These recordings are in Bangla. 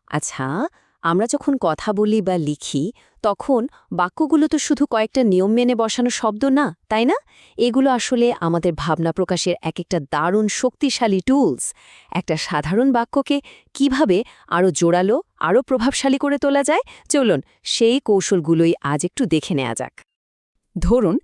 আচ্ছা, আমরা যখন কথা বলি বা লিখি তখন বাক্যগুলো তো শুধু কয়েকটা নিয়ম মেনে বসানো শব্দ না, তাই না? এগুলো আসলে আমাদের ভাবনা প্রকাশের একটা দারুণ শক্তিশালী টুলস। একটা সাধারণ বাক্যকে কিভাবে আরও জোরালো, আরও প্রভাবশালী করে তোলা যায়, চলুন সেই কৌশলগুলোই আজ একটু দেখে নেওয়া যাক। ধরুন,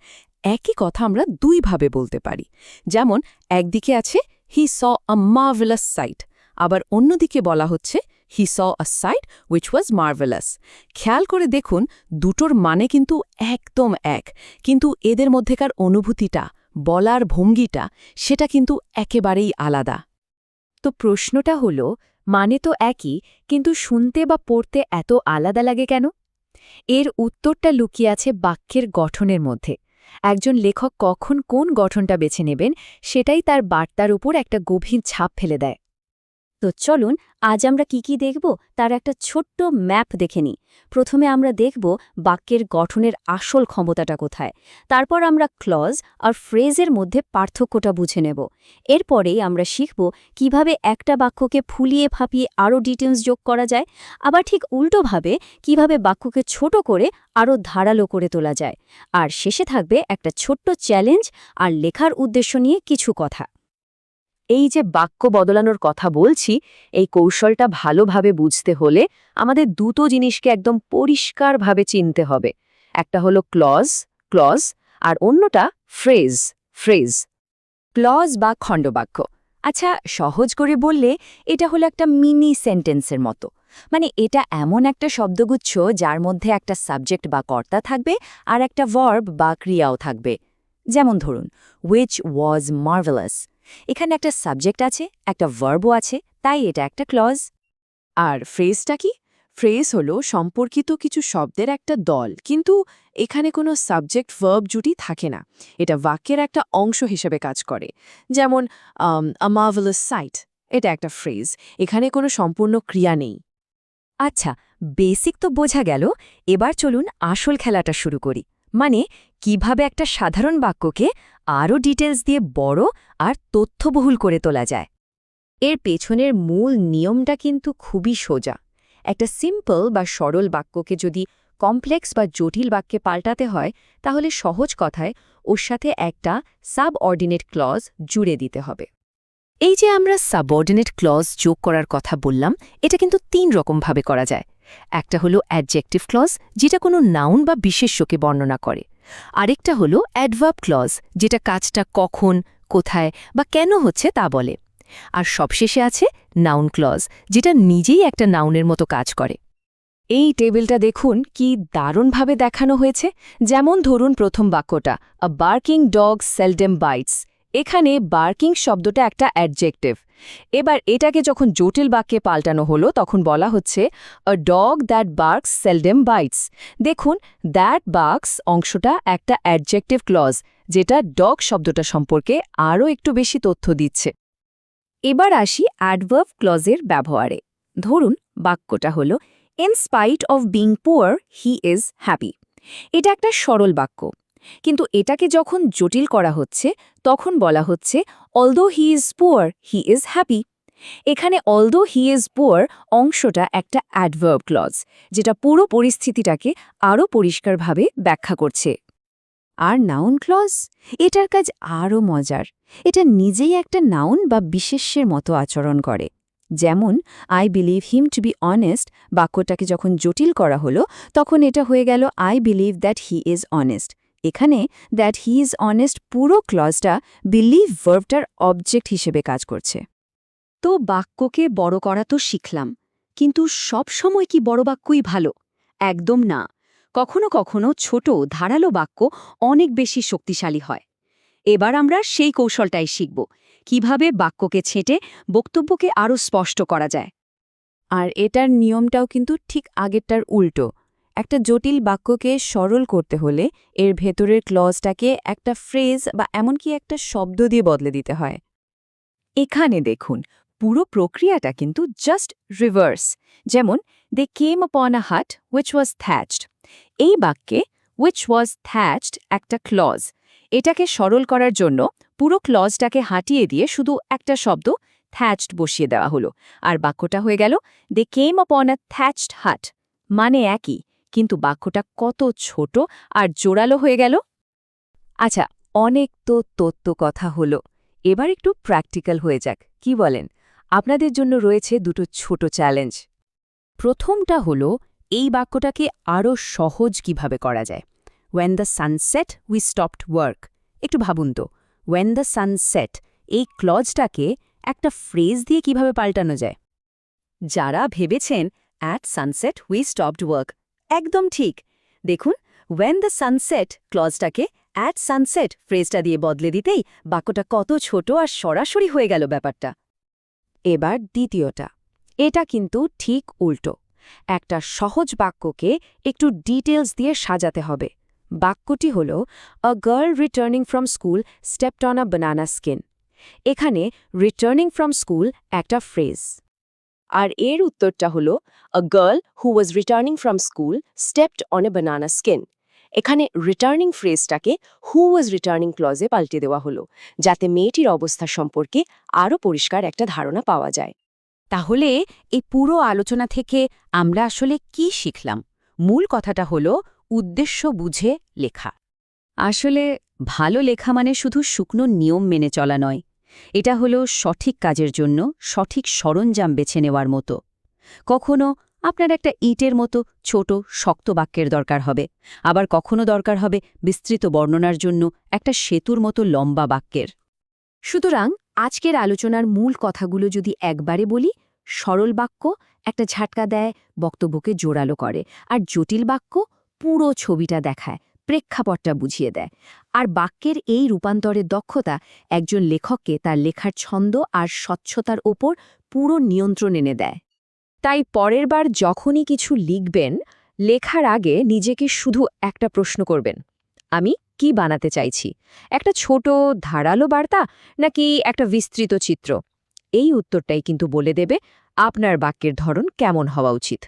একই কথা আমরা দুইভাবে বলতে পারি। যেমন একদিকে আছে হি স আ মার্ভেলাস সাইট, আবার অন্যদিকে বলা হচ্ছে হি স আ সাইট উইচ ওয়াজ মার্ভেলাস। খেয়াল করে দেখুন, দুটোর মানে কিন্তু একদম এক, কিন্তু এদের মধ্যেকার অনুভূতিটা, বলার ভঙ্গিটা, সেটা কিন্তু একেবারেই আলাদা। তো প্রশ্নটা হলো, মানে তো একই, কিন্তু শুনতে বা পড়তে এত আলাদা লাগে কেন? এর উত্তরটা লুকিয়ে আছে বাক্যের গঠনের মধ্যে। একজন লেখক কখন কোন গঠনটা বেছে নেবেন, সেটাই তার বার্তার উপর একটা গভীর ছাপ ফেলে দেয়। তো চলুন আজ আমরা কি দেখব তার একটা ছোট্ট ম্যাপ দেখে নিই। প্রথমে আমরা দেখব বাক্যের গঠনের আসল ক্ষমতাটা কোথায়। তারপর আমরা ক্লজ আর ফ্রেজের মধ্যে পার্থক্যটা বুঝে নেব। এরপরেই আমরা শিখব কিভাবে একটা বাক্যকে ফুলিয়ে ফাঁপিয়ে আরও ডিটেলস যোগ করা যায়, আবার ঠিক উল্টোভাবে কিভাবে বাক্যকে ছোট করে আরও ধারালো করে তোলা যায়। আর শেষে থাকবে একটা ছোট্ট চ্যালেঞ্জ আর লেখার উদ্দেশ্য নিয়ে কিছু কথা। এই যে বাক্য বদলানোর কথা বলছি, এই কৌশলটা ভালোভাবে বুঝতে হলে আমাদের দুটো জিনিসকে একদম পরিষ্কারভাবে চিনতে হবে। একটা হলো ক্লজ ক্লজ আর অন্যটা ফ্রেজ ফ্রেজ। ক্লজ বা খণ্ডবাক্য, আচ্ছা, সহজ করে বললে এটা হলো একটা মিনি সেন্টেন্সের মতো। মানে এটা এমন একটা শব্দগুচ্ছ যার মধ্যে একটা সাবজেক্ট বা কর্তা থাকবে আর একটা ভার্ব বা ক্রিয়াও থাকবে। যেমন ধরুন, which was marvelous, এখানে একটা সাবজেক্ট আছে, একটা ভার্বও আছে, তাই এটা একটা ক্লজ। আর ফ্রেজটা কি? ফ্রেজ হলো সম্পর্কিত কিছু শব্দের একটা দল, কিন্তু এখানে কোনো সাবজেক্ট ভার্ব জুটি থাকে না। এটা বাক্যের একটা অংশ হিসেবে কাজ করে। যেমন আ মার্ভেলাস সাইট, এটা একটা ফ্রেজ, এখানে কোনো সম্পূর্ণ ক্রিয়া নেই। আচ্ছা, বেসিক তো বোঝা গেল। এবার চলুন আসল খেলাটা শুরু করি। মানে কিভাবে একটা সাধারণ বাক্যকে আরও ডিটেলস দিয়ে বড় আর তথ্যবহুল করে তোলা যায়। এর পেছনের মূল নিয়মটা কিন্তু খুবই সোজা। একটা সিম্পল বা সরল বাক্যকে যদি কমপ্লেক্স বা জটিল বাক্যে পাল্টাতে হয়, তাহলে সহজ কথায় ওর সাথে একটা সাবঅর্ডিনেট ক্লজ জুড়ে দিতে হবে। এই যে আমরা সাবঅর্ডিনেট ক্লজ যোগ করার কথা বললাম, এটা কিন্তু ৩ রকমভাবে করা যায়। একটা হলো অ্যাডজেক্টিভ ক্লজ, যেটা কোনো নাউন বা বিশেষ্যকে বর্ণনা করে। আরেকটা হলো অ্যাডভার্ব ক্লজ, যেটা কাজটা কখন, কোথায় বা কেন হচ্ছে তা বলে। আর সবশেষে আছে নাউন ক্লজ, যেটা নিজেই একটা নাউনের মতো কাজ করে। এই টেবিলটা দেখুন কি দারুণভাবে দেখানো হয়েছে। যেমন ধরুন প্রথম বাক্যটা, আ বার্কিং ডগ সেলডেম বাইটস। এখানে বার্কিং শব্দটা একটা অ্যাডজেক্টিভ। এবার এটাকে যখন জটিল বাক্যে পাল্টানো হলো, তখন বলা হচ্ছে a dog that barks seldom bites. দেখুন, দ্যাট বার্কস অংশটা একটা অ্যাডজেক্টিভ ক্লজ, যেটা ডগ শব্দটা সম্পর্কে আরও একটু বেশি তথ্য দিচ্ছে। এবার আসি অ্যাডভার্ব ক্লজের ব্যবহারে। ধরুন বাক্যটা হলো, in spite of being poor he is happy. এটা একটা সরল বাক্য, কিন্তু এটাকে যখন জটিল করা হচ্ছে তখন বলা হচ্ছে although he is poor he is happy. এখানে অলদো হি ইজ পুয়ার অংশটা একটা অ্যাডভার্ব ক্লজ, যেটা পুরো পরিস্থিতিটাকে আরও পরিষ্কারভাবে ব্যাখ্যা করছে। আর নাউন ক্লজ, এটার কাজ আরও মজার। এটা নিজেই একটা নাউন বা বিশেষ্যের মতো আচরণ করে। যেমন I believe him to be honest বাক্যটাকে যখন জটিল করা হলো, তখন এটা হয়ে গেল I believe that he is honest. এখানে দ্যাট হি ইজ অনেস্ট পুরো ক্লজটা বিলিভ ভার্বটার অবজেক্ট হিসেবে কাজ করছে। তো বাক্যকে বড় করা তো শিখলাম, কিন্তু সব সময় কি বড় বাক্যই ভালো? একদম না। কখনো কখনো ছোট ধারালো বাক্য অনেক বেশি শক্তিশালী হয়। এবার আমরা সেই কৌশলটাই শিখব, কিভাবে বাক্যকে ছেঁটে বক্তব্যকে আরও স্পষ্ট করা যায়। আর এটার নিয়মটাও কিন্তু ঠিক আগেরটার উল্টো। একটা জটিল বাক্যকে সরল করতে হলে এর ভেতরের ক্লজটাকে একটা ফ্রেজ বা এমনকি একটা শব্দ দিয়ে বদলে দিতে হয়। এখানে দেখুন, পুরো প্রক্রিয়াটা কিন্তু জাস্ট রিভার্স। যেমন দে কেম আপন আ হাট উইচ ওয়াজ থ্যাচড। এই বাক্যে উইচ ওয়াজ থ্যাচড একটা ক্লজ। এটাকে সরল করার জন্য পুরো ক্লজটাকে হাঁটিয়ে দিয়ে শুধু একটা শব্দ থ্যাচড বসিয়ে দেওয়া হলো আর বাক্যটা হয়ে গেল দে কেম আপন আ থ্যাচড হাট। মানে একই, কিন্তু বাক্যটা কত ছোট আর জোরালো হয়ে গেল। আচ্ছা, অনেক তো তত্ত্ব কথা হলো, এবার একটু প্র্যাকটিক্যাল হয়ে যাক, কি বলেন? আপনাদের জন্য রয়েছে দুটো ছোট চ্যালেঞ্জ। প্রথমটা হলো এই বাক্যটাকে আরও সহজ কিভাবে করা যায়। When the sunset we stopped work. একটু ভাবুন তো, ওয়েন দ্য সানসেট এই ক্লজটাকে একটা ফ্রেজ দিয়ে কিভাবে পাল্টানো যায়। যারা ভেবেছেন at sunset we stopped work, একদম ঠিক। দেখুন, ওয়েন দ্য সানসেট ক্লজটাকে অ্যাট সানসেট ফ্রেজটা দিয়ে বদলে দিতেই বাক্যটা কত ছোট আর সরাসরি হয়ে গেল ব্যাপারটা। এবার দ্বিতীয়টা, এটা কিন্তু ঠিক উল্টো। একটা সহজ বাক্যকে একটু ডিটেলস দিয়ে সাজাতে হবে। বাক্যটি হল a girl returning from school stepped on a banana skin. এখানে রিটার্নিং ফ্রম স্কুল একটা ফ্রেজ, আর এর উত্তরটা হল a girl who was returning from school stepped on a banana skin. এখানে রিটার্নিং ফ্রেজটাকে হু ওয়াজ রিটার্নিং ক্লজে পাল্টে দেওয়া হলো, যাতে মেয়েটির অবস্থা সম্পর্কে আরও পরিষ্কার একটা ধারণা পাওয়া যায়। তাহলে এই পুরো আলোচনা থেকে আমরা আসলে কি শিখলাম? মূল কথাটা হলো উদ্দেশ্য বুঝে লেখা। আসলে ভালো লেখা মানে শুধু শুকনো নিয়ম মেনে চলা নয়, এটা হলো সঠিক কাজের জন্য সঠিক সরঞ্জাম বেছে নেওয়ার মতো। কখনো আপনার একটা ইটের মতো ছোট শক্ত বাক্যের দরকার হবে, আবার কখনো দরকার হবে বিস্তৃত বর্ণনার জন্য একটা সেতুর মতো লম্বা বাক্যের। সুতরাং আজকের আলোচনার মূল কথাগুলো যদি একবারে বলি, সরল বাক্য একটা ঝাটকা দেয়, বক্তব্যকে জোরালো করে, আর জটিল বাক্য পুরো ছবিটা দেখায়, প্রেক্ষাপটটা বুঝিয়ে দেয়। আর বাক্যের এই রূপান্তরের দক্ষতা একজন লেখককে তার লেখার ছন্দ আর স্বচ্ছতার ওপর পুরো নিয়ন্ত্রণ এনে দেয়। তাই পরের বার যখনই কিছু লিখবেন, লেখার আগে নিজেকে শুধু একটা প্রশ্ন করবেন, আমি কি বানাতে চাইছি? একটা ছোট ধারালো বার্তা নাকি একটা বিস্তৃত চিত্র? এই উত্তরটাই কিন্তু বলে দেবে আপনার বাক্যের ধরন কেমন হওয়া উচিত।